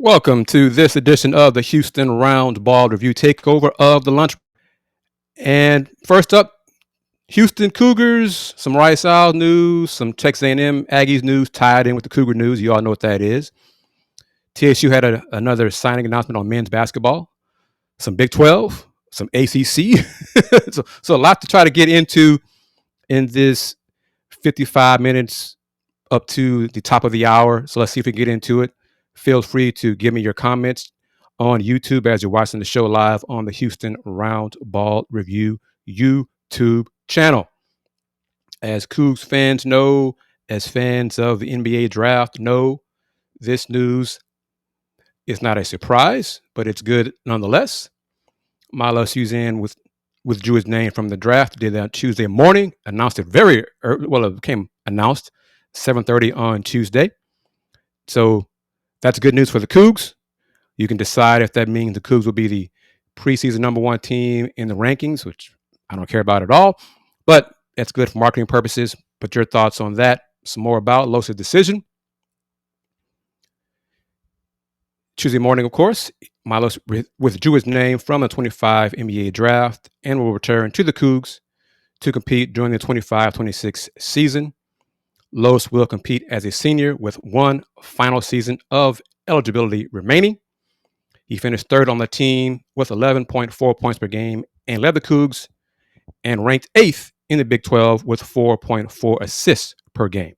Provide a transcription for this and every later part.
Welcome to this edition of the Houston Roundball Review Takeover of the Lunch. And first up, Houston Cougars, some Rice Owls news, some Texas A&M Aggies news tied in with the Cougar news. You all know what that is. TSU had another signing announcement on men's basketball, some Big 12, some ACC. so a lot to try to get into in this 55 minutes up to the top of the hour. So let's see if we can get into it. Feel free to give me your comments on YouTube as you're watching the show live on the Houston Roundball Review YouTube channel. As Coogs fans know, as fans of the NBA draft know, this news is not a surprise, but it's good nonetheless. Milos Uzan withdrew his name from the draft, did that Tuesday morning, announced it very early. Well, it became announced 7:30 on Tuesday. So that's good news for the Cougs. You can decide if that means the Cougs will be the preseason number one team in the rankings, which I don't care about at all. But that's good for marketing purposes. But your thoughts on that, some more about Los' decision. Tuesday morning, of course, Milos withdrew his name from the 25 NBA draft and will return to the Cougs to compete during the 25-26 season. Los will compete as a senior with one final season of eligibility remaining. He finished third on the team with 11.4 points per game and led the Cougs, and ranked eighth in the Big 12 with 4.4 assists per game.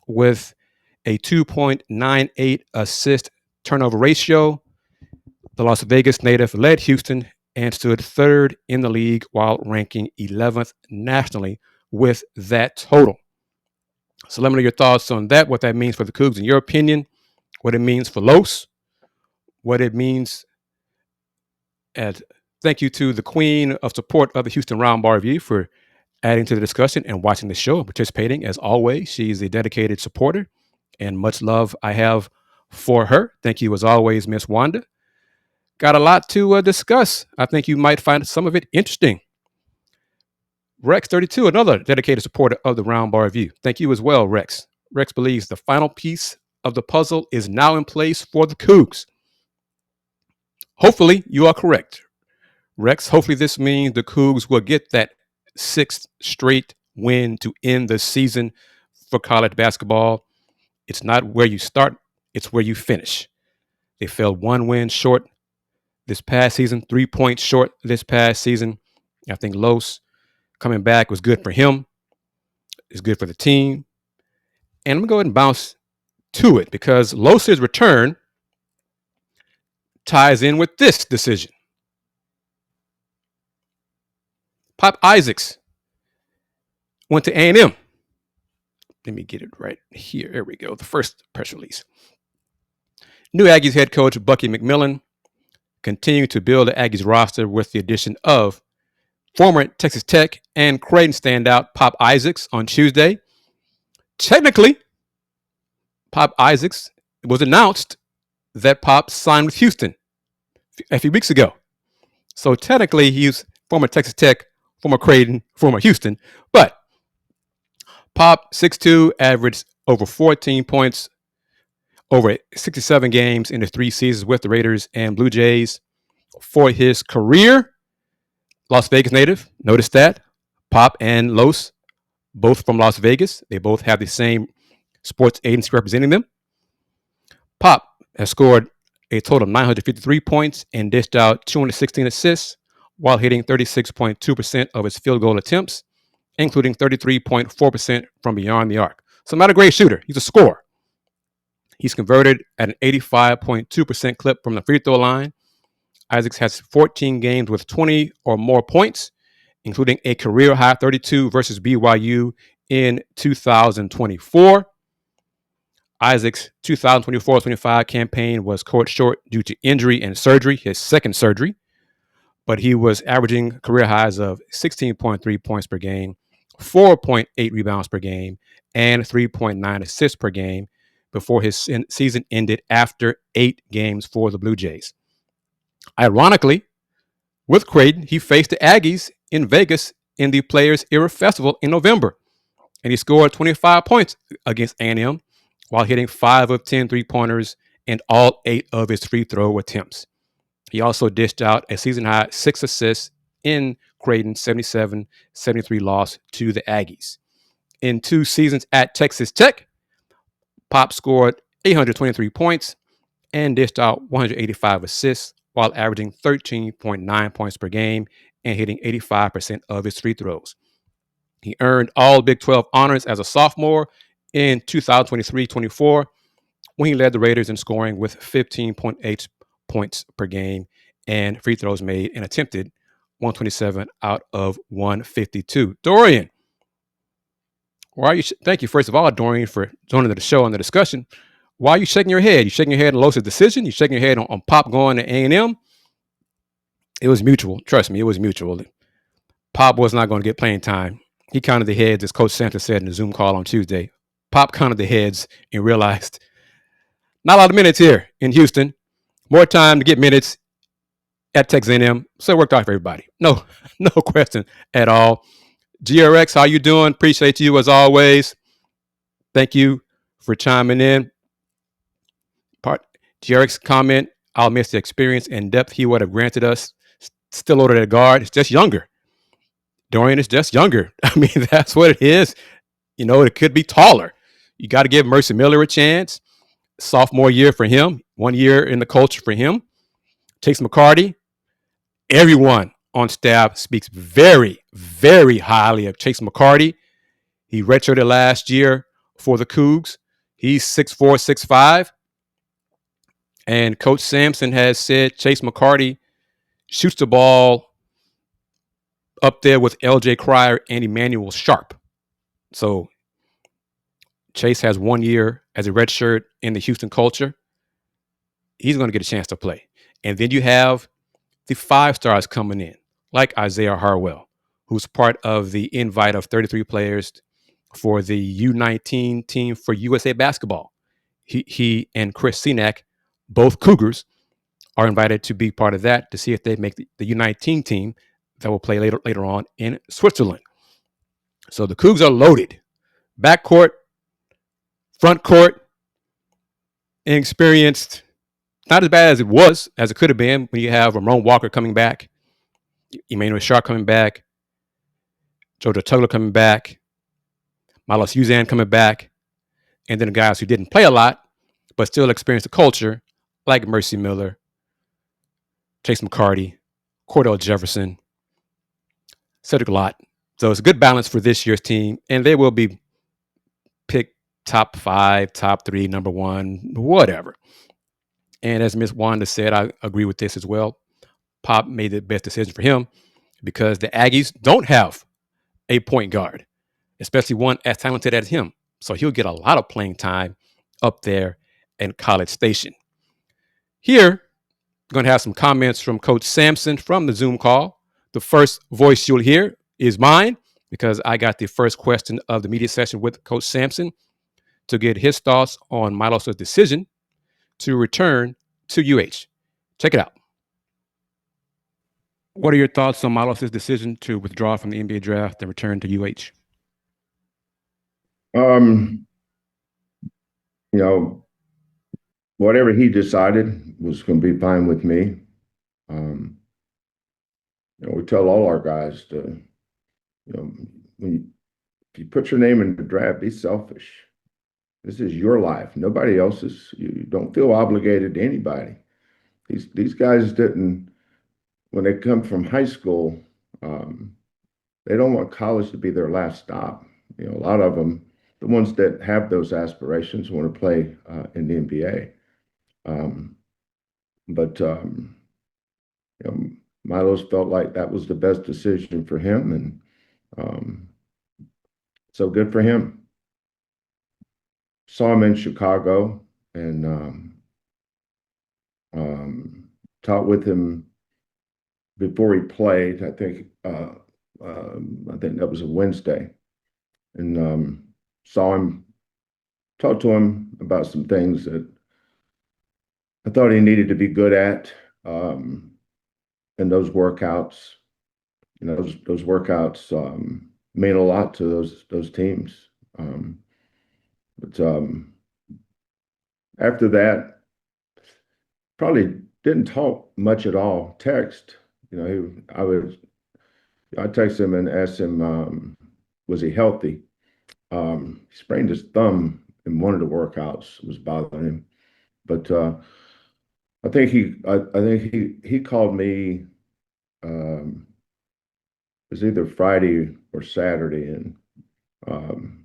With a 2.98 assist turnover ratio, the Las Vegas native led Houston and stood third in the league while ranking 11th nationally with that total. So let me know your thoughts on that, what that means for the Cougs in your opinion, what it means for Los, what it means. And thank you to the queen of support of the Houston Roundball Review for adding to the discussion and watching the show and participating as always. She's a dedicated supporter and much love I have for her. Thank you as always, Miss Wanda. Got a lot to discuss. I think you might find some of it interesting. Rex32, another dedicated supporter of the Roundball Review. Thank you as well, Rex. Rex believes the final piece of the puzzle is now in place for the Cougs. Hopefully, you are correct, Rex. Hopefully, this means the Cougs will get that sixth straight win to end the season for college basketball. It's not where you start, it's where you finish. They fell one win short this past season, 3 points short this past season. I think Los coming back was good for him. It's good for the team. And I'm going to go ahead and bounce to it because Los's return ties in with this decision. Pop Isaacs went to A&M. Let me get it right here. There we go. The first press release. New Aggies head coach Bucky McMillan continued to build the Aggies roster with the addition of former Texas Tech and Creighton standout Pop Isaacs on Tuesday. Technically, Pop Isaacs, it was announced that Pop signed with Houston a few weeks ago. So technically, he's former Texas Tech, former Creighton, former Houston. But Pop, 6'2", averaged over 14 points over 67 games in the 3 seasons with the Raiders and Blue Jays. For his career, Las Vegas native, notice that. Pop and Los, both from Las Vegas. They both have the same sports agency representing them. Pop has scored a total of 953 points and dished out 216 assists while hitting 36.2% of his field goal attempts, including 33.4% from beyond the arc. So not a great shooter. He's a scorer. He's converted at an 85.2% clip from the free throw line. Isaacs has 14 games with 20 or more points, including a career-high 32 versus BYU in 2024. Isaacs' 2024-25 campaign was cut short due to injury and surgery, his second surgery, but he was averaging career highs of 16.3 points per game, 4.8 rebounds per game, and 3.9 assists per game before his season ended after 8 games for the Blue Jays. Ironically, with Creighton, he faced the Aggies in Vegas in the Players Era Festival in November, and he scored 25 points against A&M while hitting 5 of 10 three-pointers in all 8 of his free throw attempts. He also dished out a season-high 6 assists in Creighton's 77-73 loss to the Aggies. In 2 seasons at Texas Tech, Pop scored 823 points and dished out 185 assists while averaging 13.9 points per game and hitting 85% of his free throws. He earned all Big 12 honors as a sophomore in 2023-24 when he led the Raiders in scoring with 15.8 points per game and free throws made and attempted 127 out of 152. Dorian, why are you? Thank you, first of all, Dorian, for joining the show and the discussion. Why are you shaking your head? You shaking your head on Los' decision? You shaking your head on Pop going to A&M? It was mutual. Trust me, it was mutual. Pop was not going to get playing time. He counted the heads, as Coach Sampson said in the Zoom call on Tuesday. Pop counted the heads and realized not a lot of minutes here in Houston. More time to get minutes at Texas A&M. So it worked out for everybody. No question at all. GRX, how you doing? Appreciate you as always. Thank you for chiming in. GRX comment, I'll miss the experience and depth he would have granted us. Still loaded at guard. It's just younger. Dorian is just younger. I mean, that's what it is. You know, it could be taller. You got to give Mercy Miller a chance. Sophomore year for him. 1 year in the culture for him. Chase McCarty. Everyone on staff speaks very, very highly of Chase McCarty. He redshirted last year for the Coogs. He's 6'4", 6'5". And Coach Sampson has said Chase McCarty shoots the ball up there with LJ Cryer and Emmanuel Sharp. So Chase has 1 year as a redshirt in the Houston culture. He's going to get a chance to play. And then you have the 5 stars coming in, like Isaiah Harwell, who's part of the invite of 33 players for the U19 team for USA Basketball. He and Chris Senack, both Cougars, are invited to be part of that to see if they make the U19 team that will play later on in Switzerland. So the Cougs are loaded. Backcourt, front court, inexperienced. Not as bad as it could have been when you have Ramon Walker coming back, Emmanuel Sharp coming back, Jojo Tugler coming back, Milos Uzan coming back, and then the guys who didn't play a lot but still experienced the culture, like Mercy Miller, Chase McCarty, Cordell Jefferson, Cedric Lott. So it's a good balance for this year's team, and they will be picked top 5, top 3, number 1, whatever. And as Ms. Wanda said, I agree with this as well. Pop made the best decision for him because the Aggies don't have a point guard, especially one as talented as him. So he'll get a lot of playing time up there in College Station. Here, I'm going to have some comments from Coach Sampson from the Zoom call. The first voice you'll hear is mine because I got the first question of the media session with Coach Sampson to get his thoughts on Milos' decision to return to UH. Check it out. What are your thoughts on Milos' decision to withdraw from the NBA draft and return to UH? You know, whatever he decided was going to be fine with me. You know, we tell all our guys to, you know, if you put your name in the draft, be selfish. This is your life, nobody else's. You don't feel obligated to anybody. These guys didn't, when they come from high school, they don't want college to be their last stop. You know, a lot of them, the ones that have those aspirations, want to play in the NBA. You know, Milos felt like that was the best decision for him, and so good for him. Saw him in Chicago and talked with him before he played. I think that was a Wednesday, and saw him, talked to him about some things that I thought he needed to be good at in those workouts. You know, those workouts mean a lot to those teams. But after that, probably didn't talk much at all. Text, I text him and asked him, was he healthy? He sprained his thumb in one of the workouts. It was bothering him, but I think he called me. It was either Friday or Saturday, and um,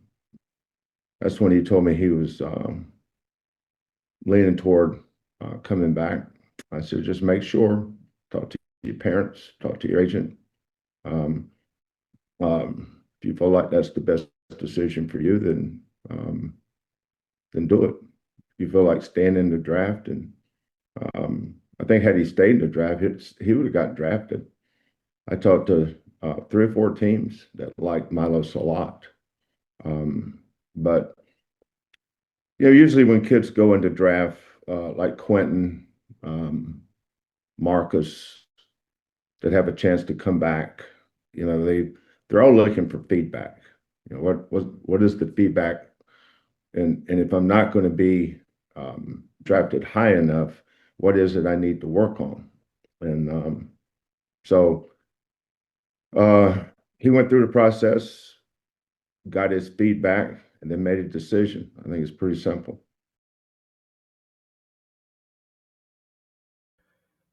that's when he told me he was leaning toward coming back. I said, just make sure, talk to your parents, talk to your agent. Um, if you feel like that's the best decision for you, then do it. If you feel like staying in the draft, and I think had he stayed in the draft, he would have got drafted. I talked to 3 or 4 teams that like Milos a lot, but usually when kids go into draft, like Quentin, Marcus, that have a chance to come back, they're all looking for feedback. What is the feedback? And if I'm not going to be drafted high enough, what is it I need to work on? And so he went through the process, got his feedback, and then made a decision. I think it's pretty simple.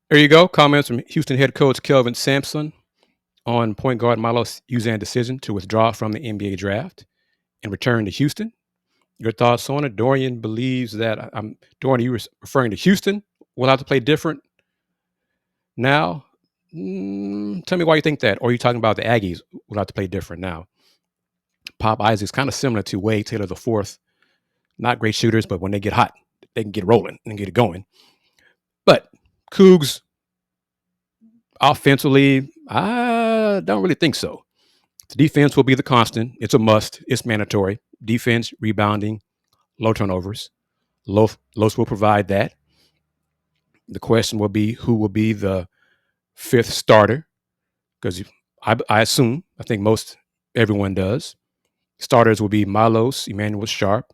There you go. Comments from Houston head coach Kelvin Sampson on point guard Milos Uzan's decision to withdraw from the NBA draft and return to Houston. Your thoughts on it? Dorian believes that Dorian, you were referring to Houston will have to play different now. Tell me why you think that, or are you talking about the Aggies will have to play different now? Pop Isaac's kind of similar to Wade Taylor IV. Not great shooters, but when they get hot, they can get rolling and get it going. But Coogs, offensively, I don't really think so. The defense will be the constant. It's a must. It's mandatory. Defense, rebounding, low turnovers. Los will provide that. The question will be who will be the 5th starter, because I assume, I think everyone does. Starters will be Milos, Emmanuel Sharp,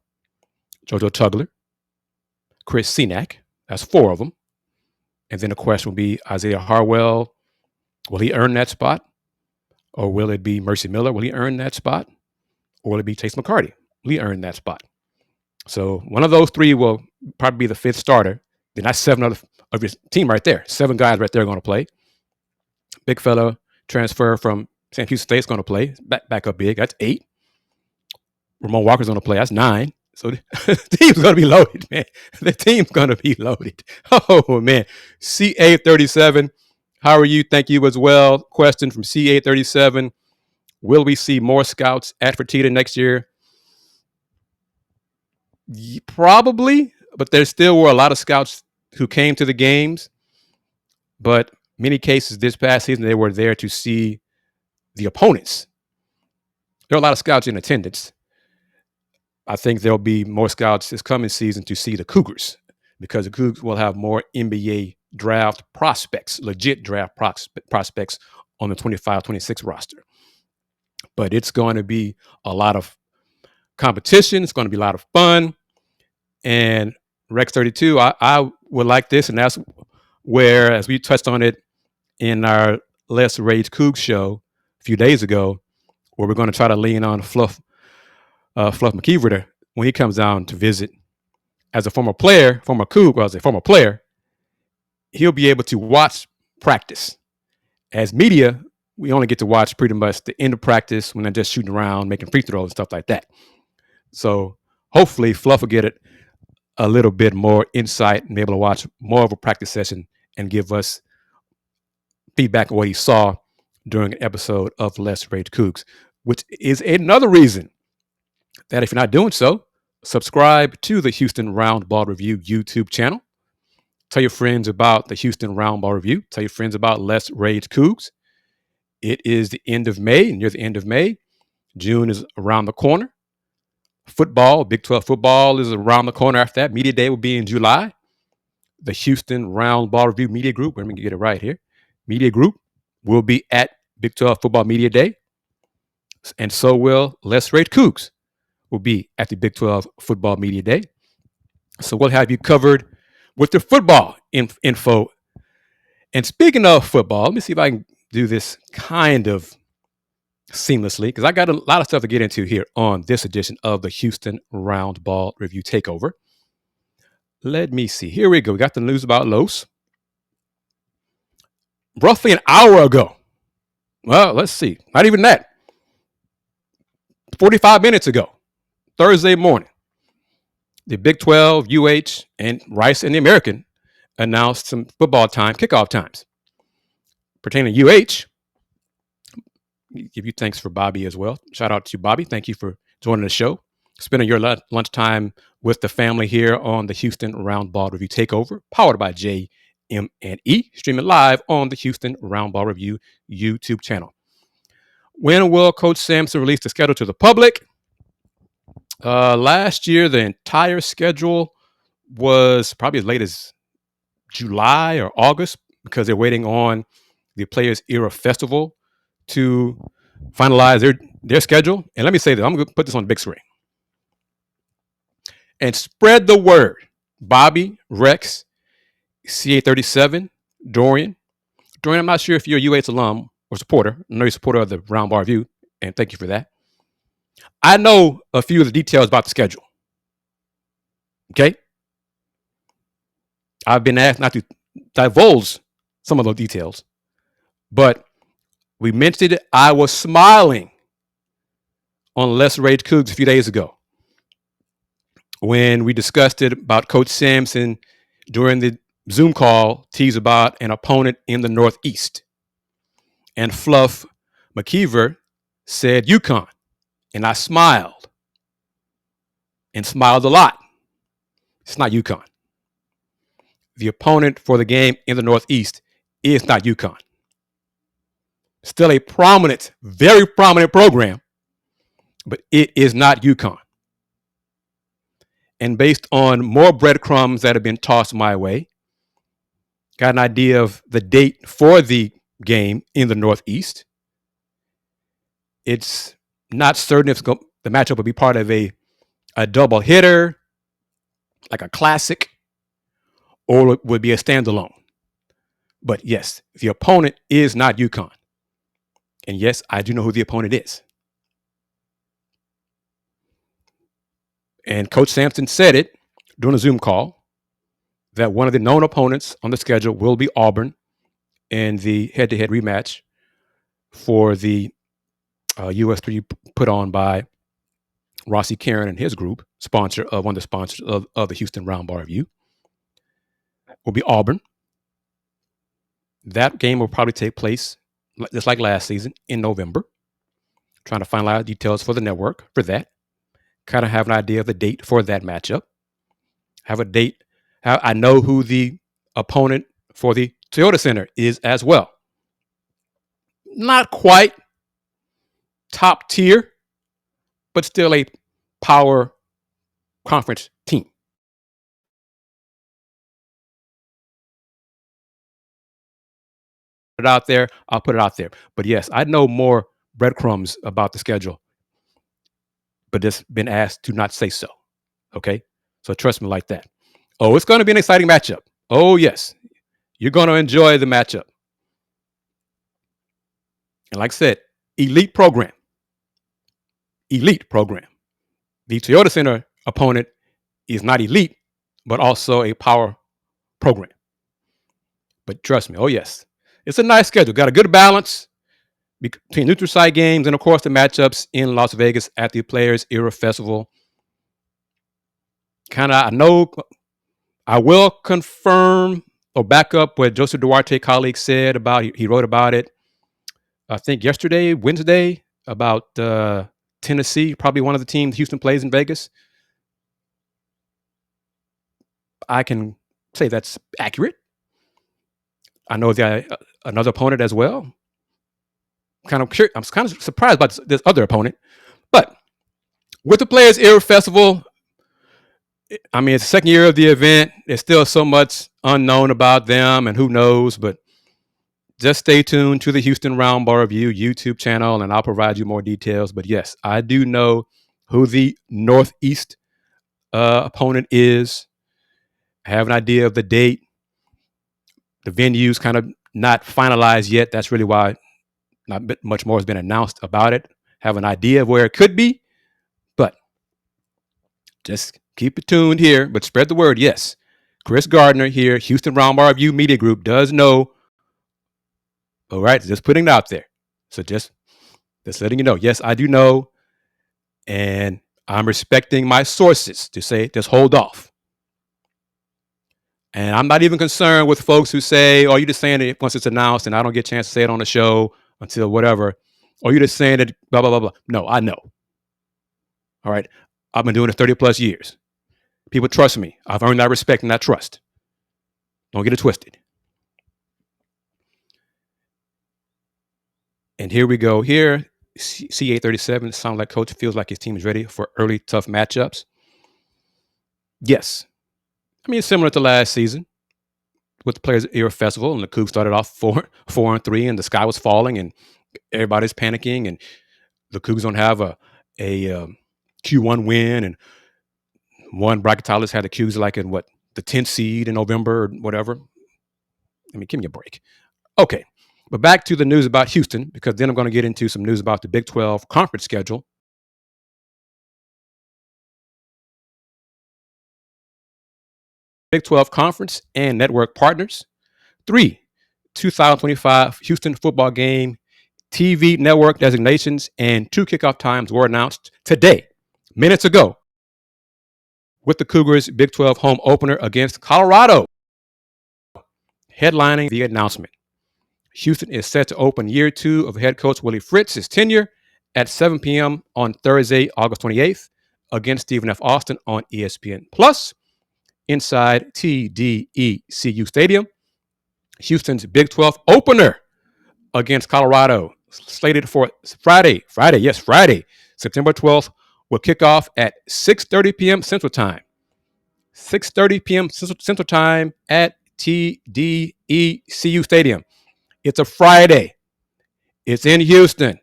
JoJo Tugler, Chris Senack. That's 4 of them. And then the question will be Isaiah Harwell. Will he earn that spot? Or will it be Mercy Miller? Will he earn that spot? Or will it be Chase McCarty? Will he earn that spot? So one of those 3 will probably be the 5th starter. Then that's 7 of your team right there. 7 guys right there are going to play. Big fella transfer from San Houston State's going to play. Back up big. That's 8. Ramon Walker's going to play. That's 9. So the team's going to be loaded, man. The team's going to be loaded. Oh, man. CA37, how are you? Thank you as well. Question from CA37. Will we see more scouts at Fertitta next year? Probably, but there still were a lot of scouts who came to the games. But many cases this past season, they were there to see the opponents. There are a lot of scouts in attendance. I think there'll be more scouts this coming season to see the Cougars, because the Cougars will have more NBA draft prospects, legit draft prospects on the 25-26 roster. But it's going to be a lot of competition. It's going to be a lot of fun. And Rex 32, I would like this, and that's where, as we touched on it in our Let's Rage Cougs show a few days ago, where we're going to try to lean on Fluff McKeever when he comes down to visit. As a former Coug, he'll be able to watch practice. As media, we only get to watch pretty much the end of practice when they're just shooting around, making free throws and stuff like that. So hopefully Fluff will get it a little bit more insight and be able to watch more of a practice session and give us feedback on what he saw during an episode of Let's Rage Cougs, which is another reason that if you're not doing so, subscribe to the Houston Roundball Review YouTube channel. Tell your friends about the Houston Roundball Review. Tell your friends about Let's Rage Cougs. It is the end of May, near the end of May. June is around the corner. Football, Big 12 football is around the corner after that. Media Day will be in July. The Houston Roundball Review Media Group, let me get it right here. Media Group will be at Big 12 Football Media Day. And so will Let's Rate Cougs will be at the Big 12 Football Media Day. So we'll have you covered with the football info. And speaking of football, let me see if I can do this kind of seamlessly, because I got a lot of stuff to get into here on this edition of the Houston Roundball Review Takeover. Let me see. Here we go. We got the news about Los. Roughly an hour ago. Well, let's see. Not even that. 45 minutes ago, Thursday morning, the Big 12, UH, and Rice and the American announced some football time, kickoff times. Pertaining to UH, give you thanks for Bobby as well. Shout out to Bobby. Thank you for joining the show, spending your lunchtime with the family here on the Houston Roundball Review Takeover, powered by JM&E, streaming live on the Houston Roundball Review YouTube channel. When will Coach Sampson release the schedule to the public? Last year, the entire schedule was probably as late as July or August, because they're waiting on the Players Era Festival to finalize their schedule. And let me say that I'm going to put this on the big screen and spread the word. Bobby, Rex, CA37, Dorian, I'm not sure if you're a UH alum or supporter. I know you're a supporter of the Roundball Review, and thank you for that. I know a few of the details about the schedule. Okay? I've been asked not to divulge some of those details, but we mentioned it. I was smiling on Let's Rage Coogs a few days ago when we discussed it about Coach Sampson during the Zoom call, teased about an opponent in the Northeast. And Fluff McKeever said UConn. And I smiled. And smiled a lot. It's not UConn. The opponent for the game in the Northeast is not UConn. Still a prominent, very prominent program, but it is not UConn. And based on more breadcrumbs that have been tossed my way, got an idea of the date for the game in the Northeast. It's not certain if the matchup will be part of a double hitter, like a classic, or it would be a standalone. But yes, the opponent is not UConn. And yes, I do know who the opponent is. And Coach Sampson said it during a Zoom call that one of the known opponents on the schedule will be Auburn in the head-to-head rematch for the US3 put on by Rossi Karen and his group, one of the sponsors of the Houston Roundball Review, will be Auburn. That game will probably take place, just like last season, in November. Trying to finalize details for the network for that. Kind of have an idea of the date for that matchup. Have a date. I know who the opponent for the Toyota Center is as well. Not quite top tier, but still a power conference team. Put it out there. I'll put it out there. But yes, I know more breadcrumbs about the schedule, but it's been asked to not say so. Okay? So trust me like that. Oh, it's going to be an exciting matchup. Oh, yes. You're going to enjoy the matchup. And like I said, elite program. Elite program. The Toyota Center opponent is not elite, but also a power program. But trust me, oh yes, it's a nice schedule. Got a good balance between neutral site games and, of course, the matchups in Las Vegas at the Players Era Festival. I know I will confirm or back up what Joseph Duarte colleague said about, he wrote about it, I think yesterday, Wednesday, about Tennessee, probably one of the teams Houston plays in Vegas. I can say that's accurate. I know another opponent as well. I'm kind of surprised by this other opponent. But with the Players Era Festival, I mean, it's the second year of the event. There's still so much unknown about them and who knows. But just stay tuned to the Houston Roundball Review YouTube channel, and I'll provide you more details. But yes, I do know who the Northeast opponent is. I have an idea of the date. The venue's kind of not finalized yet. That's really why not much more has been announced about it. Have an idea of where it could be, but just keep it tuned here. But spread the word. Yes, Kris Gardner here, Houston Roundball Review Media Group, does know. All right, just putting it out there. So just letting you know. Yes, I do know, and I'm respecting my sources to say just hold off. And I'm not even concerned with folks who say, "Oh, you're just saying it once it's announced, and I don't get a chance to say it on the show until whatever," or you're just saying it, blah blah blah blah. No, I know. All right, I've been doing it 30 plus years. People trust me. I've earned that respect and that trust. Don't get it twisted. And here we go. Here, C837 sounds like coach feels like his team is ready for early tough matchups. Yes. I mean, it's similar to last season with the Players Era Festival, and the Cougs started off 4-3, and the sky was falling, and everybody's panicking, and the Cougs don't have a Q1 win, and one bracketologist had the Cougs like in the 10th seed in November or whatever. I mean, give me a break. Okay, but back to the news about Houston, because then I'm going to get into some news about the Big 12 conference schedule. Big 12 Conference and network partners. 3, 2025 Houston football game TV network designations and 2 kickoff times were announced today, minutes ago, with the Cougars' Big 12 home opener against Colorado headlining the announcement. Houston is set to open year 2 of head coach Willie Fritz's tenure at 7 p.m. on Thursday, August 28th, against Stephen F. Austin on ESPN Plus. Inside TDECU Stadium, Houston's Big 12 opener against Colorado, slated for Friday, September 12th, will kick off at 6:30 p.m. Central Time. 6:30 p.m. Central Time at TDECU Stadium. It's a Friday. It's in Houston.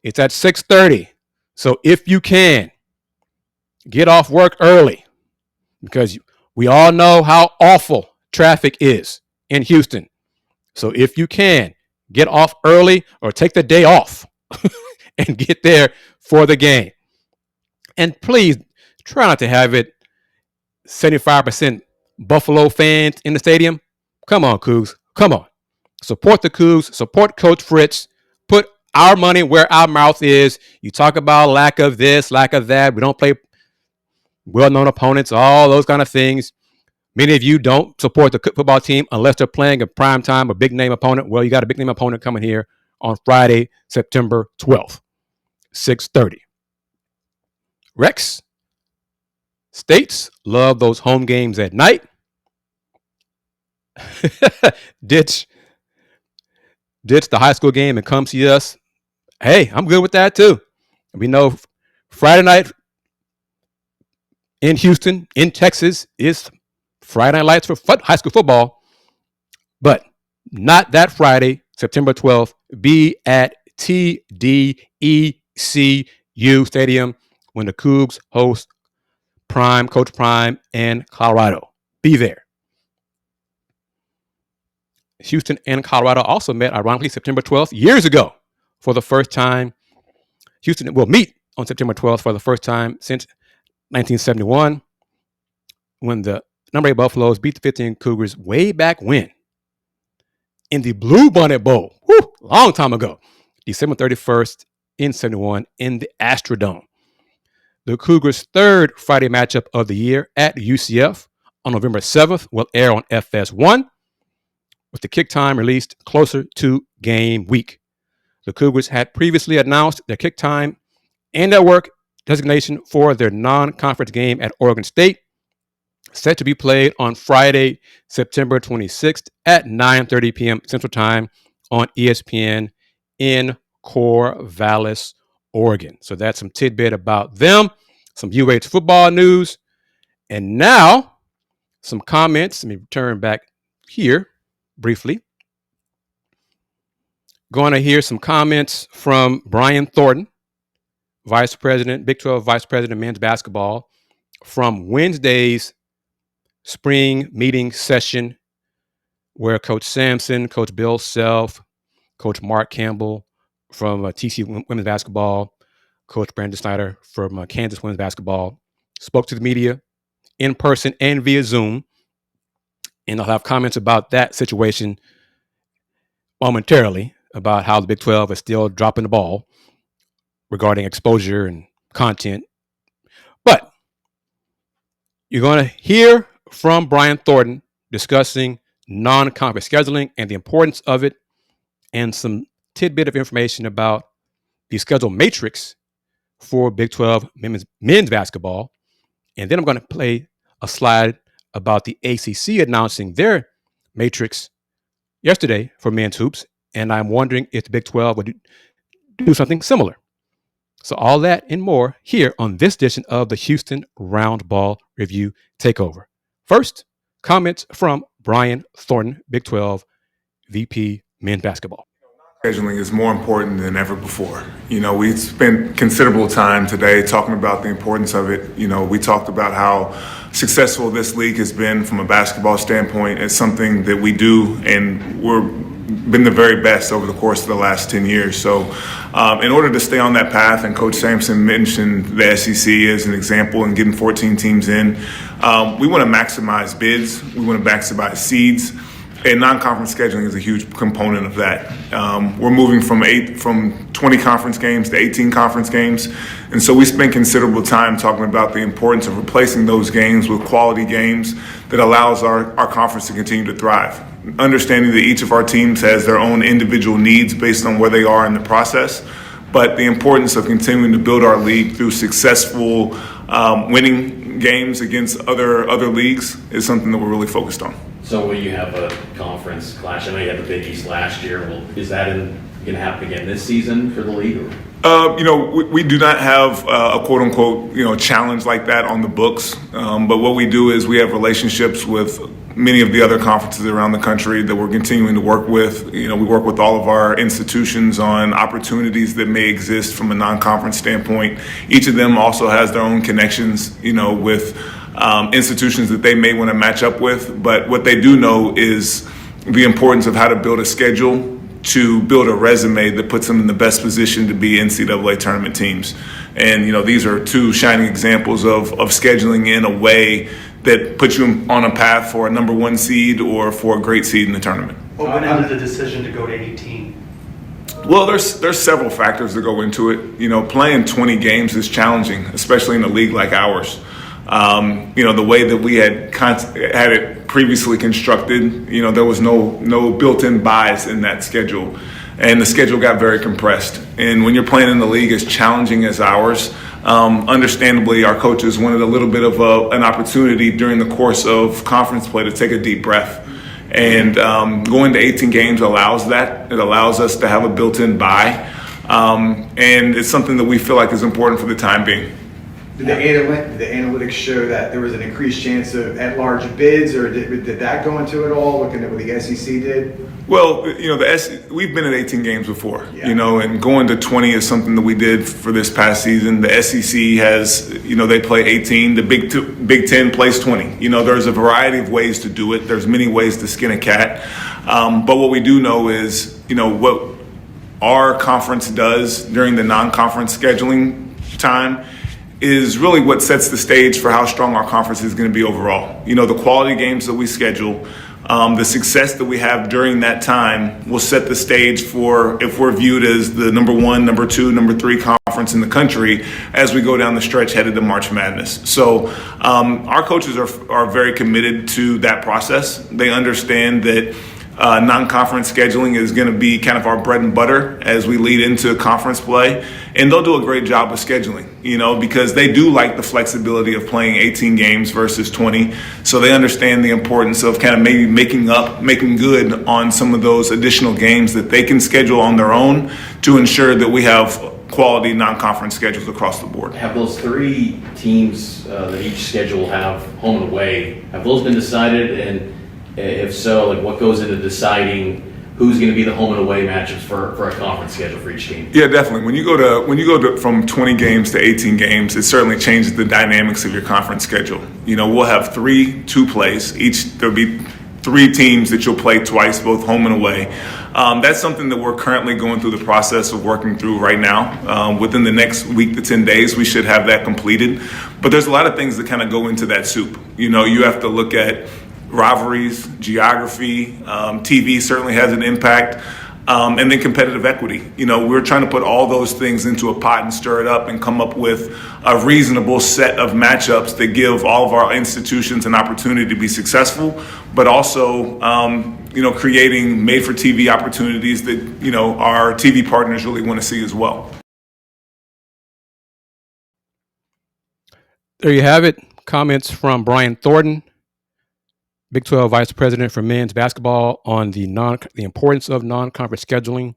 It's at 6:30. So if you can, get off work early, because we all know how awful traffic is in Houston. So if you can, get off early or take the day off and get there for the game. And please try not to have it 75% Buffalo fans in the stadium. Come on, Cougs. Come on. Support the Cougs. Support Coach Fritz. Put our money where our mouth is. You talk about lack of this, lack of that. We don't play well-known opponents, all those kind of things. Many of you don't support the football team unless they're playing a primetime or big-name opponent. Well, you got a big-name opponent coming here on Friday, September 12th, 6:30. Rex, States love those home games at night. Ditch the high school game and come see us. Hey, I'm good with that too. We know Friday night in Houston, in Texas, is Friday Night Lights for high school football, but not that Friday, September 12th. Be at TDECU Stadium when the Cougs host Coach Prime, and Colorado. Be there. Houston and Colorado also met, ironically, September 12th, years ago, for the first time. Houston will meet on September 12th for the first time since 1971, when the number 8 Buffaloes beat the 15 Cougars way back when in the Blue Bonnet Bowl. Woo, long time ago. December 31st in 71 in the Astrodome. The Cougars' third Friday matchup of the year at UCF on November 7th will air on FS1, with the kick time released closer to game week. The Cougars had previously announced their kick time and network designation for their non-conference game at Oregon State, set to be played on Friday, September 26th at 9:30 p.m. Central Time on ESPN in Corvallis, Oregon. So that's some tidbit about them, some UH football news. And now, some comments. Let me turn back here briefly. Going to hear some comments from Brian Thornton, Vice President, Big 12 Vice President of Men's Basketball, from Wednesday's spring meeting session where Coach Sampson, Coach Bill Self, Coach Mark Campbell from TCU Women's Basketball, Coach Brandon Snyder from Kansas Women's Basketball spoke to the media in person and via Zoom. And I'll have comments about that situation momentarily, about how the Big 12 is still dropping the ball regarding exposure and content. But you're going to hear from Brian Thornton discussing non-conference scheduling and the importance of it, and some tidbit of information about the schedule matrix for Big 12 men's basketball. And then I'm going to play a slide about the ACC announcing their matrix yesterday for men's hoops. And I'm wondering if the Big 12 would do something similar. So all that and more here on this edition of the Houston Roundball Review Takeover. First, comments from Brian Thornton, Big 12 VP men's basketball. Scheduling is more important than ever before. We spent considerable time today talking about the importance of it. We talked about how successful this league has been from a basketball standpoint. It's something that we do, and we've been the very best over the course of the last 10 years. So in order to stay on that path, and Coach Sampson mentioned the SEC as an example and getting 14 teams in, we want to maximize bids. We want to maximize seeds. And non-conference scheduling is a huge component of that. We're moving from 20 conference games to 18 conference games. And so we spent considerable time talking about the importance of replacing those games with quality games that allows our conference to continue to thrive. Understanding that each of our teams has their own individual needs based on where they are in the process, but the importance of continuing to build our league through successful winning games against other leagues is something that we're really focused on. So will you have a conference clash? I know you had the Big East last year. Well, is that going to happen again this season for the league? We do not have a quote-unquote, challenge like that on the books. But what we do is we have relationships with many of the other conferences around the country that we're continuing to work with. We work with all of our institutions on opportunities that may exist from a non-conference standpoint. Each of them also has their own connections, with institutions that they may want to match up with. But what they do know is the importance of how to build a schedule to build a resume that puts them in the best position to be NCAA tournament teams. And, these are two shining examples of scheduling in a way that puts you on a path for a number one seed or for a great seed in the tournament. What went into the decision to go to 18? Well, there's several factors that go into it. Playing 20 games is challenging, especially in a league like ours. The way that we had it previously constructed, there was no built-in buys in that schedule, and the schedule got very compressed. And when you're playing in the league as challenging as ours, understandably, our coaches wanted a little bit of an opportunity during the course of conference play to take a deep breath. And going to 18 games allows that. It allows us to have a built-in buy, and it's something that we feel like is important for the time being. Did the analytics show that there was an increased chance of at-large bids, or did that go into it all, looking at what the SEC did? Well, we've been at 18 games before, yeah. And going to 20 is something that we did for this past season. The SEC has, they play 18. The Big 10 plays 20. There's a variety of ways to do it. There's many ways to skin a cat. But what we do know is, what our conference does during the non-conference scheduling time is really what sets the stage for how strong our conference is going to be overall. The quality games that we schedule, the success that we have during that time will set the stage for if we're viewed as the number one, number two, number three conference in the country as we go down the stretch headed to March Madness. So our coaches are very committed to that process. They understand that non-conference scheduling is going to be kind of our bread and butter as we lead into conference play. And they'll do a great job with scheduling, because they do like the flexibility of playing 18 games versus 20. So they understand the importance of kind of maybe making good on some of those additional games that they can schedule on their own to ensure that we have quality non-conference schedules across the board. Have those three teams that each schedule have home and away, have those been decided? And if so, what goes into deciding who's going to be the home and away matchups for a conference schedule for each team? Yeah, definitely. When you go to from 20 games to 18 games, it certainly changes the dynamics of your conference schedule. We'll have 2 plays. There'll be 3 teams that you'll play twice, both home and away. That's something that we're currently going through the process of working through right now. Within the next week to 10 days, we should have that completed. But there's a lot of things that kind of go into that soup. You have to look at rivalries, geography, TV certainly has an impact, and then competitive equity. We're trying to put all those things into a pot and stir it up and come up with a reasonable set of matchups that give all of our institutions an opportunity to be successful, but also creating made-for-TV opportunities that our TV partners really want to see as well. There you have it. Comments from Brian Thornton, Big 12 Vice President for men's basketball, on the importance of non-conference scheduling,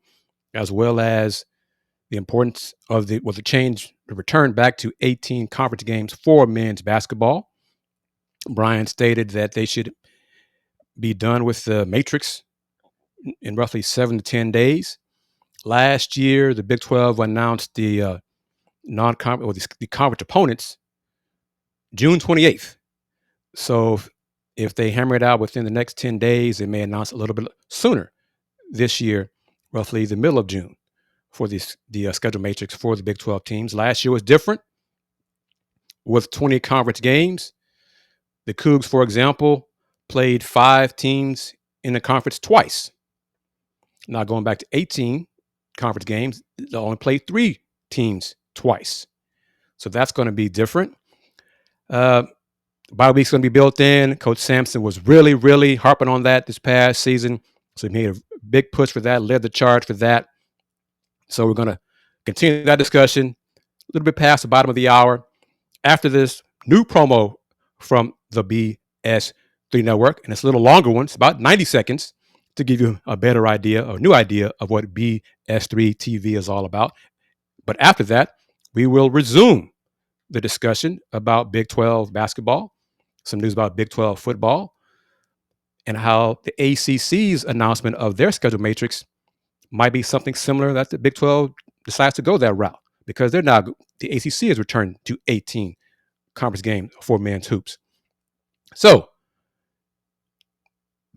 as well as the importance of the return back to 18 conference games for men's basketball. Brian stated that they should be done with the matrix in roughly 7 to 10 days. Last year, the Big 12 announced the conference opponents June 28th. So if they hammer it out within the next 10 days, they may announce a little bit sooner this year, roughly the middle of June, for the schedule matrix for the Big 12 teams. Last year was different with 20 conference games. The Coogs, for example, played 5 teams in the conference twice. Now going back to 18 conference games, they only played 3 teams twice. So that's going to be different. Bye week's going to be built in. Coach Sampson was really, really harping on that this past season. So he made a big push for that, led the charge for that. So we're going to continue that discussion a little bit past the bottom of the hour. After this new promo from the BS3 Network, and it's a little longer one. It's about 90 seconds to give you a better idea, or new idea of what BS3 TV is all about. But after that, we will resume the discussion about Big 12 basketball, some news about Big 12 football, and how the ACC's announcement of their schedule matrix might be something similar that the Big 12 decides to go that route, because the ACC has returned to 18 conference games for men's hoops. So,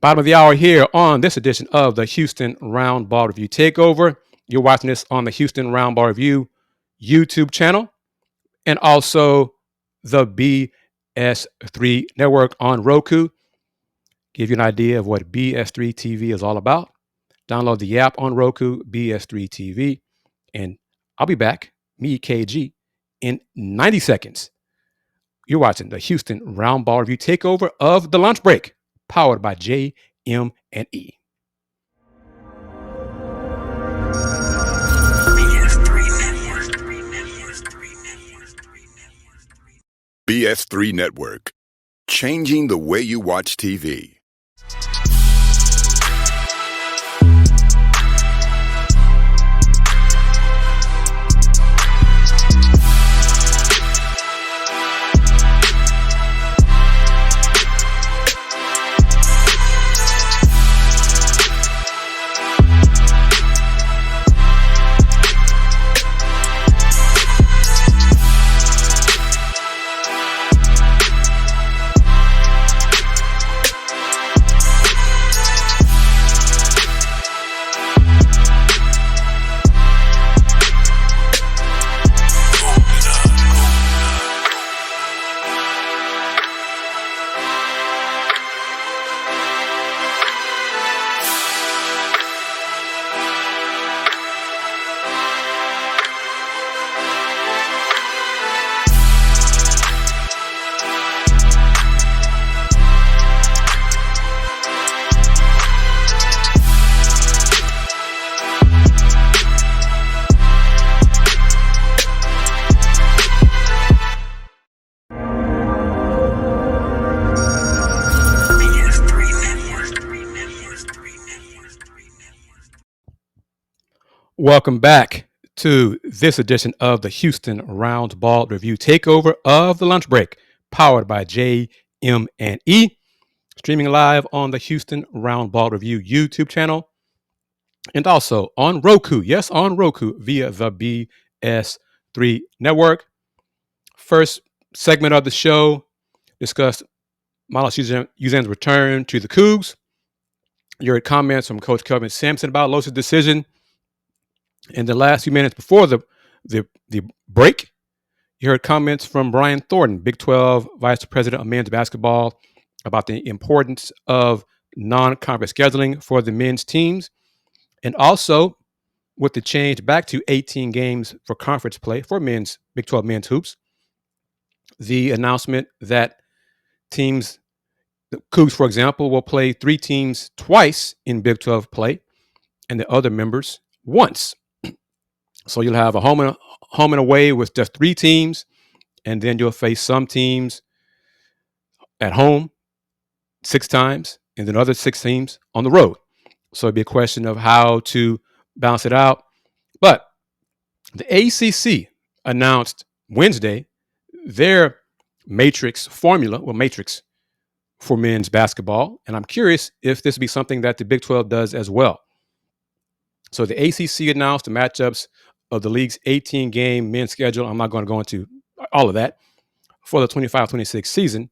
bottom of the hour here on this edition of the Houston Roundball Review Takeover. You're watching this on the Houston Roundball Review YouTube channel, and also the BS3 Network on Roku. Give you an idea of what BS3 TV is all about. Download the app on Roku, BS3 TV, and I'll be back, me, KG, in 90 seconds. You're watching the Houston Roundball Review Takeover of the Lunch Break, powered by JM&E. BS3 Network, changing the way you watch TV. Welcome back to this edition of the Houston Roundball Review Takeover of the Lunch Break, powered by JM&E, streaming live on the Houston Roundball Review YouTube channel And also on Roku, yes, on Roku via the BS3 Network. First segment of the show discussed Milos Uzan's return to the Coogs. You heard comments from Coach Kelvin Sampson about Los' decision. In the last few minutes before the break, you heard comments from Brian Thornton, Big 12 Vice President of Men's Basketball, about the importance of non-conference scheduling for the men's teams. And also, with the change back to 18 games for conference play for men's Big 12 men's hoops, the announcement that teams, the Cougs, for example, will play 3 teams twice in Big 12 play and the other members once. So you'll have a home and away with just 3 teams, and then you'll face some teams at home 6 times and then other 6 teams on the road. So it'd be a question of how to balance it out. But the ACC announced Wednesday their matrix for men's basketball. And I'm curious if this would be something that the Big 12 does as well. So the ACC announced the matchups of the league's 18-game men's schedule. I'm not going to go into all of that. For the 25-26 season,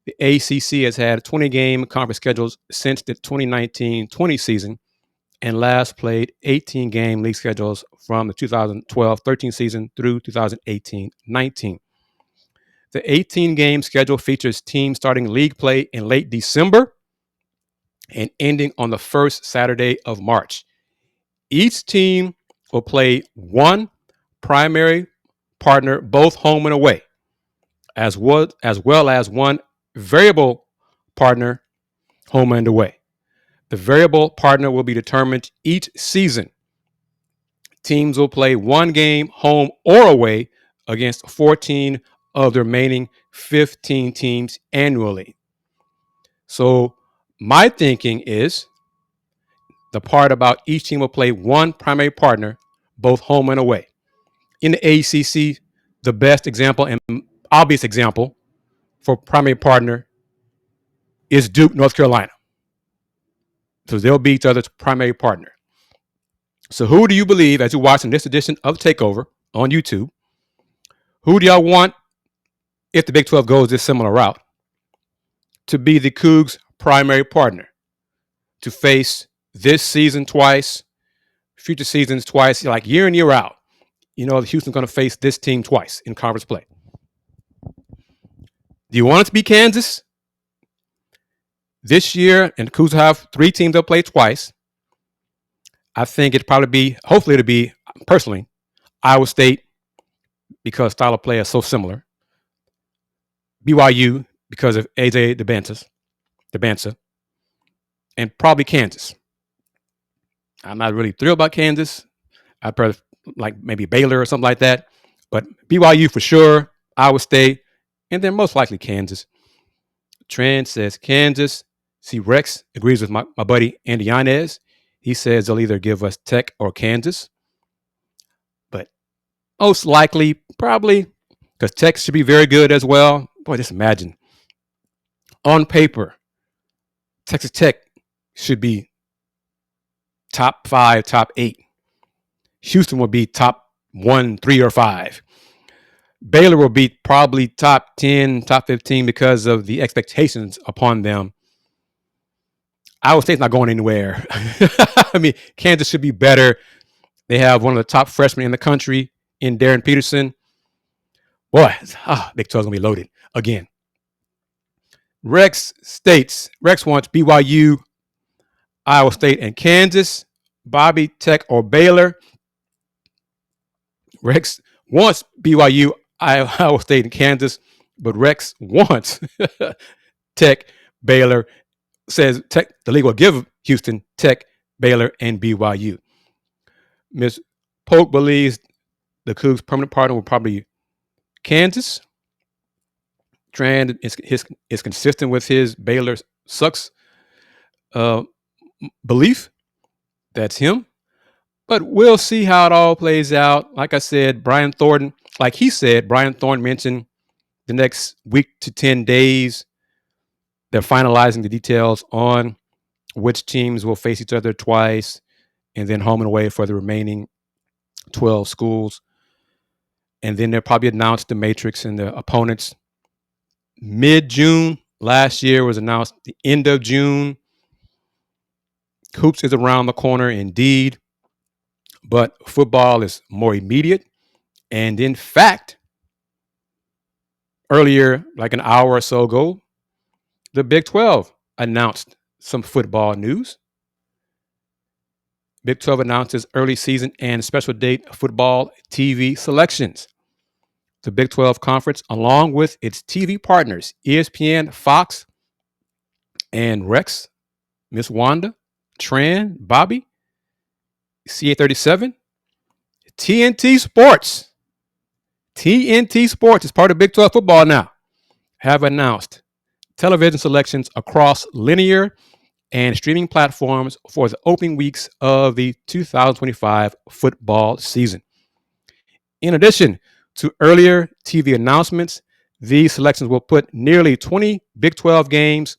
the ACC has had 20-game conference schedules since the 2019-20 season and last played 18-game league schedules from the 2012-13 season through 2018-19. The 18-game schedule features teams starting league play in late December and ending on the first Saturday of March. Each team will play one primary partner, both home and away, as well as one variable partner, home and away. The variable partner will be determined each season. Teams will play one game home or away against 14 of the remaining 15 teams annually. So my thinking is the part about each team will play one primary partner, both home and away. In the ACC, the best example and obvious example for primary partner is Duke, North Carolina. So they'll be each other's primary partner. So who do you believe, as you're watching this edition of Takeover on YouTube, who do y'all want, if the Big 12 goes this similar route, to be the Cougs' primary partner, to face this season twice, future seasons twice, like year in, year out? You know, Houston's going to face this team twice in conference play. Do you want it to be Kansas? This year, and the Cougs have 3 teams they'll play twice. I think hopefully it'll be, personally, Iowa State, because style of play is so similar. BYU, because of AJ DeBanza, and probably Kansas. I'm not really thrilled about Kansas. I'd probably like maybe Baylor or something like that. But BYU for sure, Iowa State, and then most likely Kansas. Trend says Kansas. See, Rex agrees with my buddy Andy Yanez. He says they'll either give us Tech or Kansas. But most likely, probably, because Tech should be very good as well. Boy, just imagine. On paper, Texas Tech should be top 5, top 8. Houston will be top 1, 3, or 5. Baylor will be probably top 10, top 15 because of the expectations upon them. Iowa State's not going anywhere. I mean, Kansas should be better. They have one of the top freshmen in the country in Darren Peterson. Boy, Big 12's going to be loaded again. Rex wants BYU, Iowa State, and Kansas. Bobby, Tech, or Baylor. Rex wants BYU, Iowa State, and Kansas, but Rex wants Tech, Baylor. Says Tech, the league will give Houston, Tech, Baylor, and BYU. Ms. Polk believes the Cougs' permanent partner will probably be Kansas. Trand is consistent with his Baylor sucks belief. That's him. But we'll see how it all plays out. Like I said, Brian Thornton mentioned the next week to 10 days, they're finalizing the details on which teams will face each other twice and then home and away for the remaining 12 schools. And then they'll probably announce the matrix and the opponents mid-June. Last year was announced the end of June. Hoops is around the corner indeed, but football is more immediate. And in fact, earlier, like an hour or so ago, the Big 12 announced some football news. Big 12 announces early season and special date football TV selections. The Big 12 Conference, along with its TV partners, ESPN, Fox, and Rex, Miss Wanda, Tran, Bobby, CA37, TNT Sports. TNT Sports is part of Big 12 football now, have announced television selections across linear and streaming platforms for the opening weeks of the 2025 football season. In addition to earlier TV announcements, these selections will put nearly 20 Big 12 games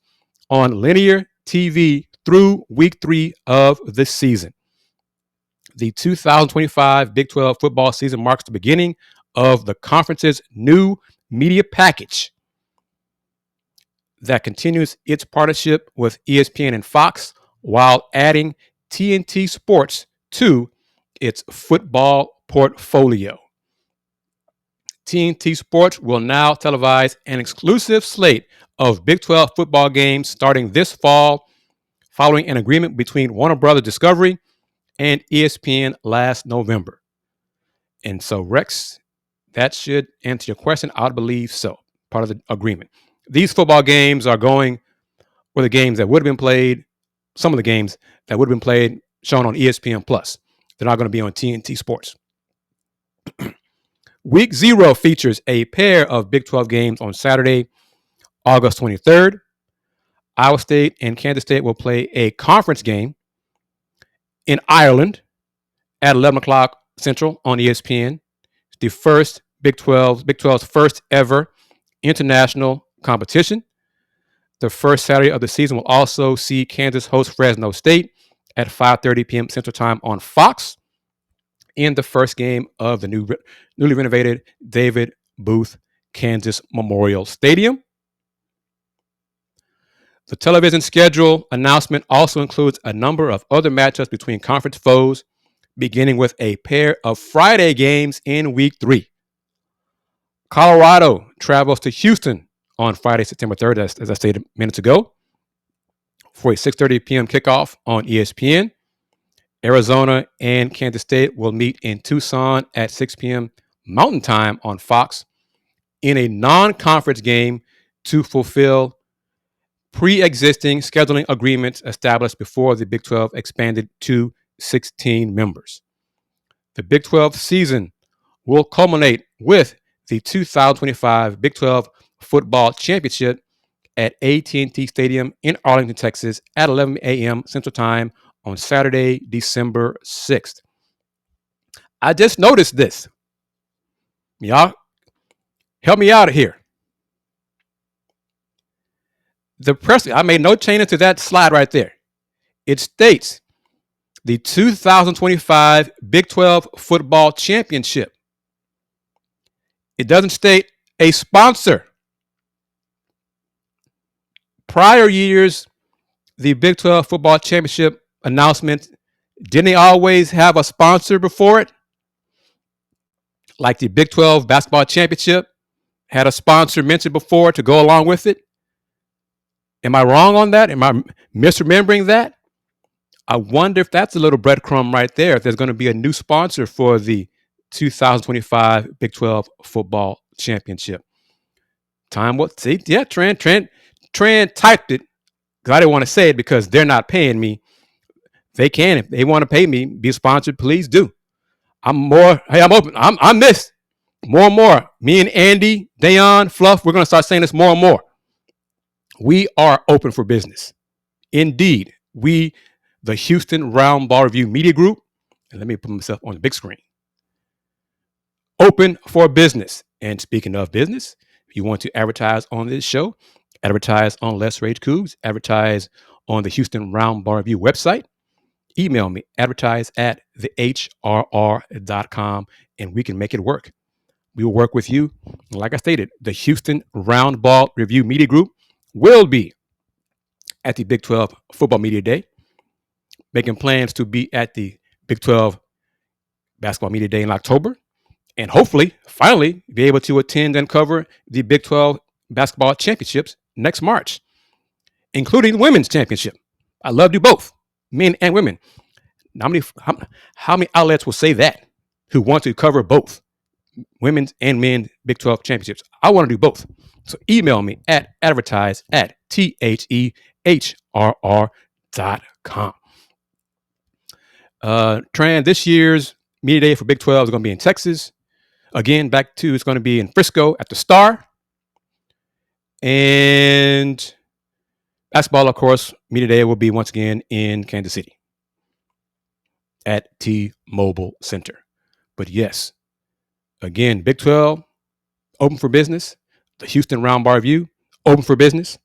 on linear TV through week 3 of this season. The 2025 Big 12 football season marks the beginning of the conference's new media package that continues its partnership with ESPN and Fox while adding TNT Sports to its football portfolio. TNT Sports will now televise an exclusive slate of Big 12 football games starting this fall, following an agreement between Warner Brothers Discovery and ESPN last November. And so, Rex, that should answer your question. I believe so. Part of the agreement. These football games are going, or the games that would have been played, some of the games that would have been played, shown on ESPN Plus. They're not going to be on TNT Sports. Week 0 features a pair of Big 12 games on Saturday, August 23rd. Iowa State and Kansas State will play a conference game in Ireland at 11 o'clock Central on ESPN. It's the first Big 12's first ever international competition. The first Saturday of the season will also see Kansas host Fresno State at 5:30 p.m. Central Time on Fox in the first game of the newly renovated David Booth Kansas Memorial Stadium. The television schedule announcement also includes a number of other matchups between conference foes, beginning with a pair of Friday games in week 3. Colorado travels to Houston on Friday, September 3rd, as I stated minutes ago, for a 6:30 p.m. kickoff on ESPN. Arizona and Kansas State will meet in Tucson at 6 p.m. Mountain Time on Fox in a non-conference game to fulfill pre-existing scheduling agreements established before the Big 12 expanded to 16 members. The Big 12 season will culminate with the 2025 Big 12 Football Championship at AT&T Stadium in Arlington, Texas at 11 a.m. Central Time on Saturday, December 6th. I just noticed this. Y'all, help me out here. I made no changes to that slide right there. It states the 2025 Big 12 Football Championship. It doesn't state a sponsor. Prior years, the Big 12 Football Championship announcement, didn't they always have a sponsor before it? Like the Big 12 Basketball Championship had a sponsor mentioned before to go along with it. Am I wrong on that? Am I misremembering that? I wonder if that's a little breadcrumb right there, if there's going to be a new sponsor for the 2025 Big 12 Football Championship. Time what? See, yeah, Tran typed it because I didn't want to say it because they're not paying me. They can. If they want to pay me, be sponsored, please do. I'm open. I'm this. More and more. Me and Andy, Dayon, Fluff, we're going to start saying this more and more. We are open for business. Indeed, we, the Houston Roundball Review Media Group, and let me put myself on the big screen. Open for business. And speaking of business, if you want to advertise on this show, advertise on Let's Rage Coogs, advertise on the Houston Roundball Review website, email me, advertise@thehrr.com, and we can make it work. We will work with you. Like I stated, the Houston Roundball Review Media Group will be at the Big 12 Football Media Day, making plans to be at the Big 12 Basketball Media Day in October, and hopefully, finally, be able to attend and cover the Big 12 Basketball Championships next March, including the Women's Championship. I love to do both, men and women. How many outlets will say that who want to cover both women's and men's Big 12 championships? I want to do both. So email me at advertise@thehrr.com. This year's media day for Big 12 is going to be in Texas. Again, it's going to be in Frisco at the Star. And basketball, of course, media day will be once again in Kansas City at T-Mobile Center. But yes, again, Big 12, open for business. The Houston Roundball Review, open for business.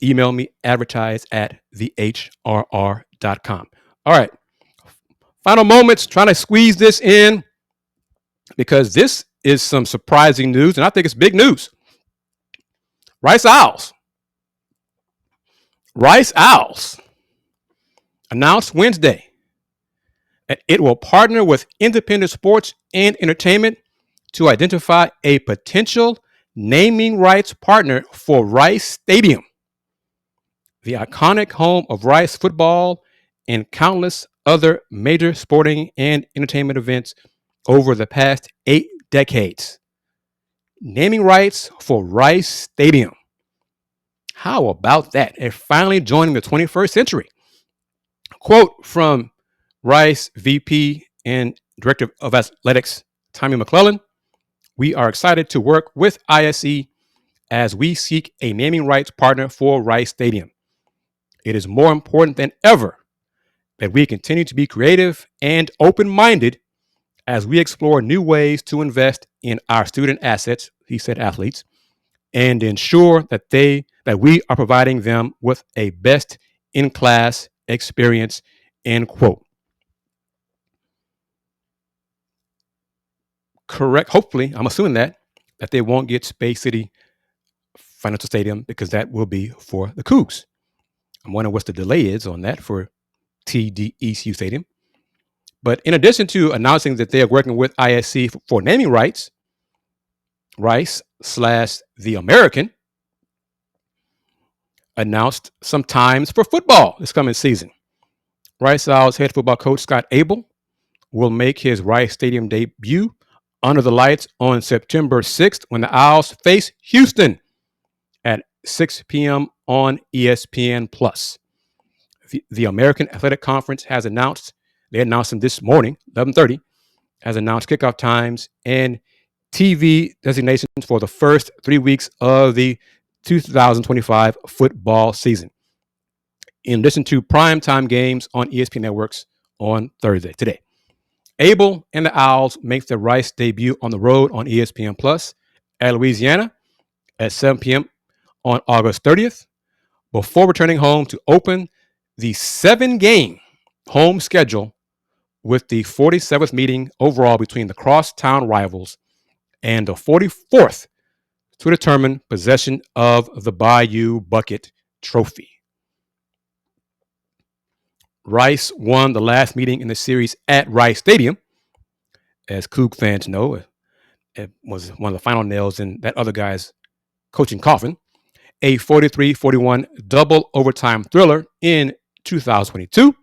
Email me, advertise@thehrr.com. All right. Final moments, trying to squeeze this in because this is some surprising news, and I think it's big news. Rice Owls announced Wednesday that it will partner with Independent Sports and Entertainment to identify a potential naming rights partner for Rice Stadium, the iconic home of Rice football and countless other major sporting and entertainment events over the past 8 decades. Naming rights for Rice Stadium. How about that? And finally joining the 21st century. Quote from Rice VP and Director of Athletics, Tommy McClellan. We are excited to work with ISE as we seek a naming rights partner for Rice Stadium. It is more important than ever that we continue to be creative and open-minded as we explore new ways to invest in our student assets, he said athletes, and ensure that we are providing them with a best-in-class experience, end quote. Correct. Hopefully, I'm assuming that they won't get Space City Financial Stadium because that will be for the Coogs. I'm wondering what the delay is on that for TDECU Stadium. But in addition to announcing that they are working with ISC for naming rights, Rice/The American announced some times for football this coming season. Rice Owls head football coach Scott Abel will make his Rice Stadium debut under the lights on September 6th when the Owls face Houston at 6 p.m. on ESPN+. The American Athletic Conference has announced, they announced them this morning, 11:30, has announced kickoff times and TV designations for the first 3 weeks of the 2025 football season, in addition to primetime games on ESPN networks on Thursday, today. Abel and the Owls make their Rice debut on the road on ESPN Plus at Louisiana at 7 p.m. on August 30th, before returning home to open the 7-game home schedule with the 47th meeting overall between the crosstown rivals and the 44th to determine possession of the Bayou Bucket Trophy. Rice won the last meeting in the series at Rice Stadium. As Coug fans know, it was one of the final nails in that other guy's coaching coffin. A 43-41 double overtime thriller in 2022.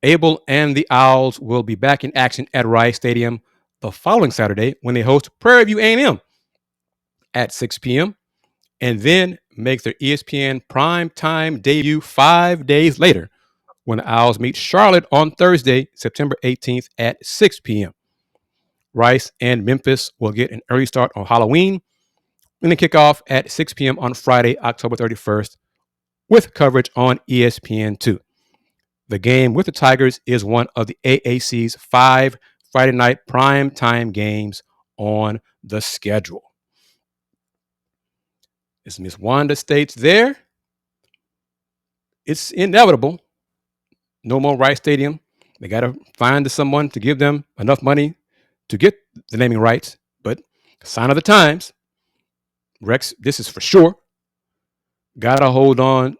Abel and the Owls will be back in action at Rice Stadium the following Saturday when they host Prairie View A&M at 6 p.m. and then make their ESPN primetime debut 5 days later when the Owls meet Charlotte on Thursday, September 18th at 6 p.m. Rice and Memphis will get an early start on Halloween and then kick off at 6 p.m. on Friday, October 31st, with coverage on ESPN2. The game with the Tigers is one of the AAC's 5 Friday night primetime games on the schedule. As Miss Wanda states there, it's inevitable. No more Rice Stadium. They got to find someone to give them enough money to get the naming rights. But sign of the times, Rex, this is for sure. Got to hold on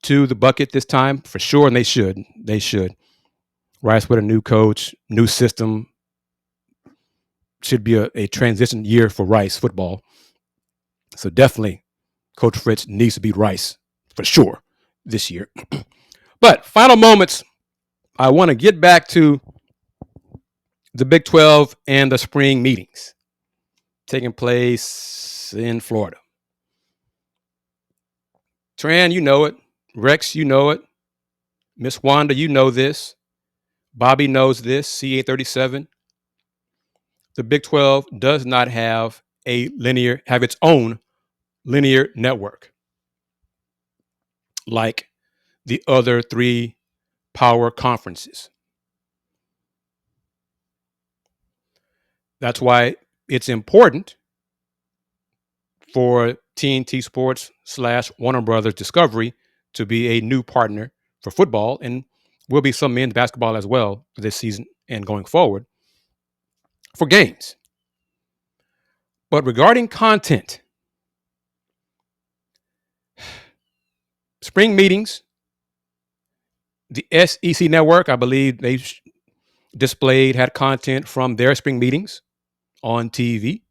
to the bucket this time for sure, and they should. They should. Rice with a new coach, new system. Should be a transition year for Rice football. So definitely, Coach Fritz needs to beat Rice for sure this year. But final moments, I want to get back to the Big 12 and the spring meetings taking place in Florida. Tran, you know it. Rex, you know it. Miss Wanda, you know this. Bobby knows this. CA37. The Big 12 does not have its own linear network like the other three power conferences. That's why it's important for TNT Sports / Warner Brothers Discovery to be a new partner for football, and will be some men's basketball as well this season and going forward for games. But regarding content, spring meetings, the SEC Network, I believe they had content from their spring meetings on TV.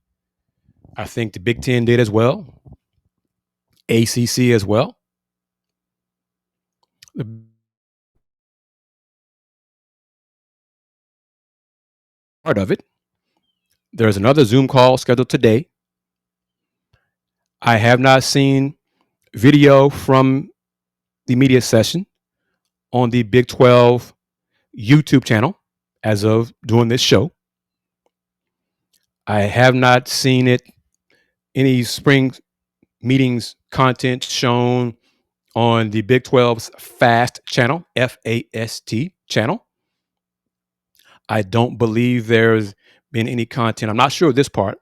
I think the Big Ten did as well. ACC as well. Part of it. There's another Zoom call scheduled today. I have not seen video from the media session on the Big 12 YouTube channel as of doing this show. I have not seen any spring meetings content shown on the Big 12's FAST channel, FAST channel. I don't believe there's been any content. I'm not sure of this part,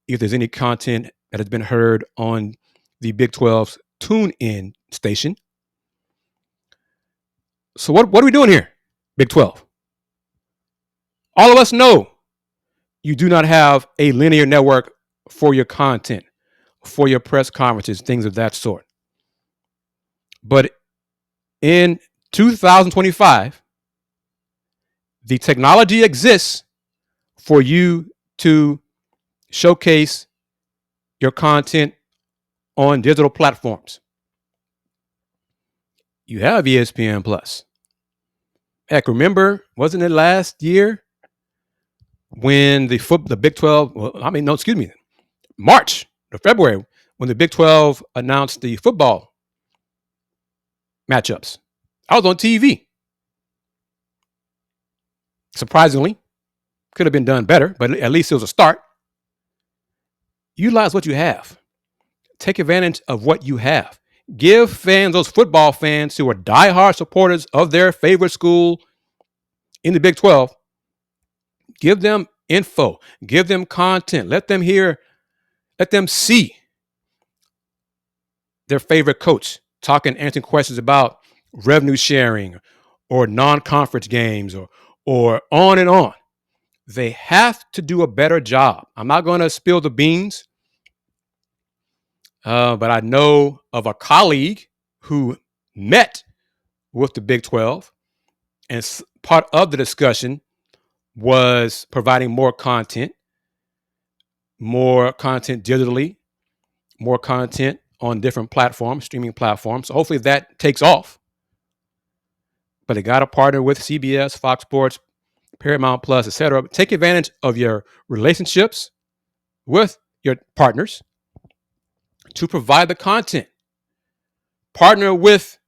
if there's any content that has been heard on the Big 12's tune-in station. So what are we doing here, Big 12? All of us know you do not have a linear network for your content, for your press conferences, things of that sort. But in 2025, the technology exists for you to showcase your content on digital platforms. You have ESPN Plus. Heck, remember, wasn't it last year when the Big 12, March or February, when the Big 12 announced the football matchups? I was on TV. Surprisingly, could have been done better, but at least it was a start. Utilize what you have. Take advantage of what you have. Give fans, those football fans who are diehard supporters of their favorite school in the Big 12, give them info, give them content, let them hear, let them see their favorite coach talking, answering questions about revenue sharing or non-conference games or on and on. They have to do a better job. I'm not going to spill the beans, but I know of a colleague who met with the Big 12, and part of the discussion was providing more content digitally, more content on different platforms, streaming platforms. So hopefully that takes off. But they got to partner with CBS, Fox Sports, Paramount Plus, etc. Take advantage of your relationships with your partners to provide the content. Partner with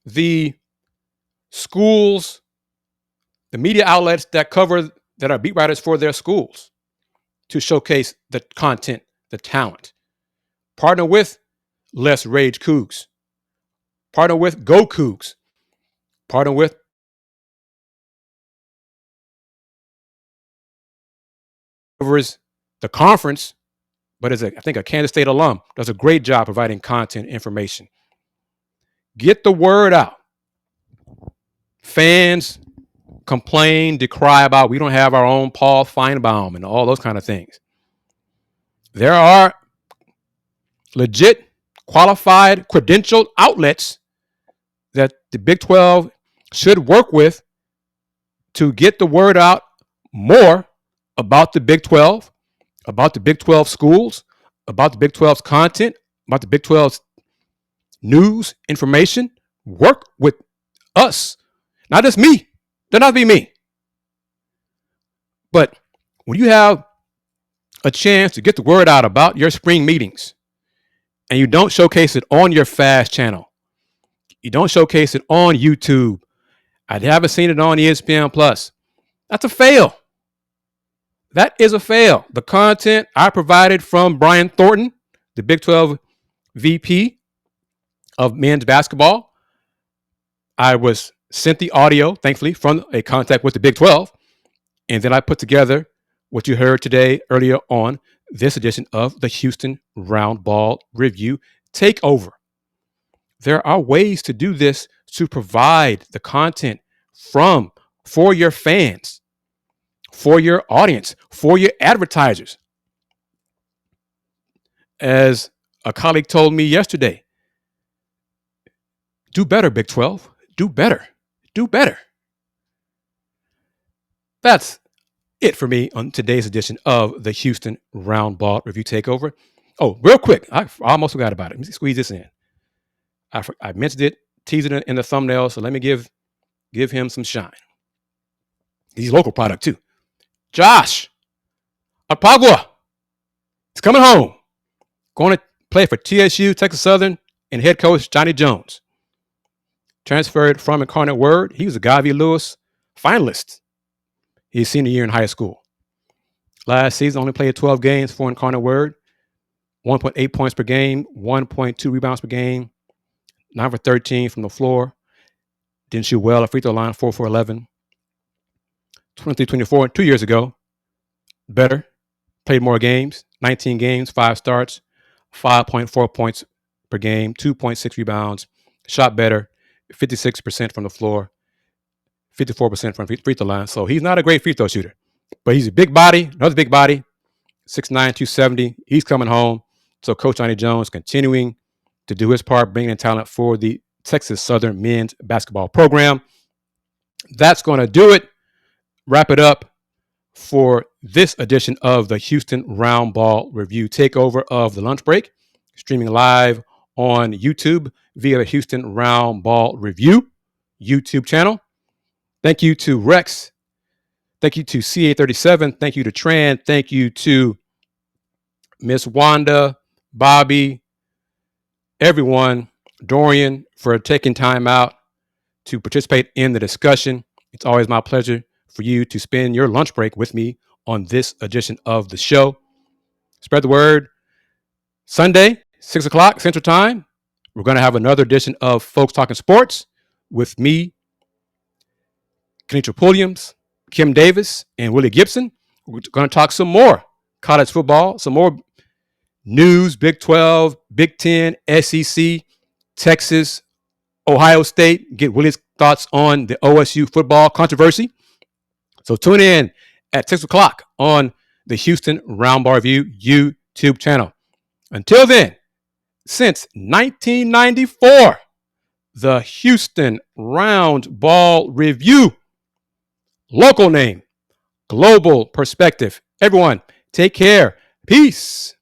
the schools, the media outlets that are beat writers for their schools to showcase the content, the talent. Partner with Let's Rage Coogs. Partner with Go Coogs. Partner with the conference, but I think a Kansas State alum, does a great job providing content information. Get the word out. fans complain, decry about we don't have our own Paul Feinbaum and all those kind of things. There are legit, qualified, credentialed outlets that the Big 12 should work with to get the word out more about the Big 12, about the Big 12 schools, about the Big 12's content, about the Big 12's news, information. Work with us. Not just me. Doesn't have to be me. But when you have a chance to get the word out about your spring meetings and you don't showcase it on your FAST channel, you don't showcase it on YouTube, I haven't seen it on ESPN Plus, that's a fail. That is a fail. The content I provided from Brian Thornton, the Big 12 VP of men's basketball, I was sent the audio, thankfully, from a contact with the Big 12. And then I put together what you heard today earlier on this edition of the Houston Roundball Review Takeover. There are ways to do this to provide the content for your fans, for your audience, for your advertisers. As a colleague told me yesterday, do better, Big 12. Do better. Do better. That's it for me on today's edition of the Houston Roundball Review Takeover. Oh, real quick, I almost forgot about it. Let me squeeze this in. I mentioned it, teased it in the thumbnail, so let me give him some shine. He's a local product too. Josh Akpovwa is coming home. Going to play for TSU, Texas Southern, and head coach Johnny Jones. Transferred from Incarnate Word. He was a Guy V. Lewis finalist his senior year in high school. Last season, only played 12 games for Incarnate Word. 1.8 points per game, 1.2 rebounds per game, 9 for 13 from the floor. Didn't shoot well at free throw line, 4 for 11. 23-24, 2 years ago. Better. Played more games, 19 games, 5 starts, 5.4 points per game, 2.6 rebounds. Shot better, 56% from the floor, 54% from free throw line. So he's not a great free throw shooter, but he's a big body, another big body, 6'9", 270. He's coming home. So Coach Johnny Jones continuing to do his part, bringing in talent for the Texas Southern men's basketball program. That's going to do it. Wrap it up for this edition of the Houston Roundball Review Takeover of the Lunch Break, streaming live on YouTube via the Houston Roundball Review YouTube channel. Thank you to Rex. Thank you to CA37. Thank you to Tran. Thank you to Miss Wanda, Bobby, everyone, Dorian, for taking time out to participate in the discussion. It's always my pleasure for you to spend your lunch break with me on this edition of the show. Spread the word. Sunday, 6 o'clock Central Time, we're going to have another edition of Folks Talking Sports with me, Kenitra Pulliams, Kim Davis, and Willie Gibson. We're going to talk some more college football, some more news, Big 12, Big 10, SEC, Texas, Ohio State. Get Willie's thoughts on the OSU football controversy. So tune in at 6 o'clock on the Houston Roundball Review YouTube channel. Until then, since 1994, the Houston Roundball Review. Local name, global perspective. Everyone, take care. Peace.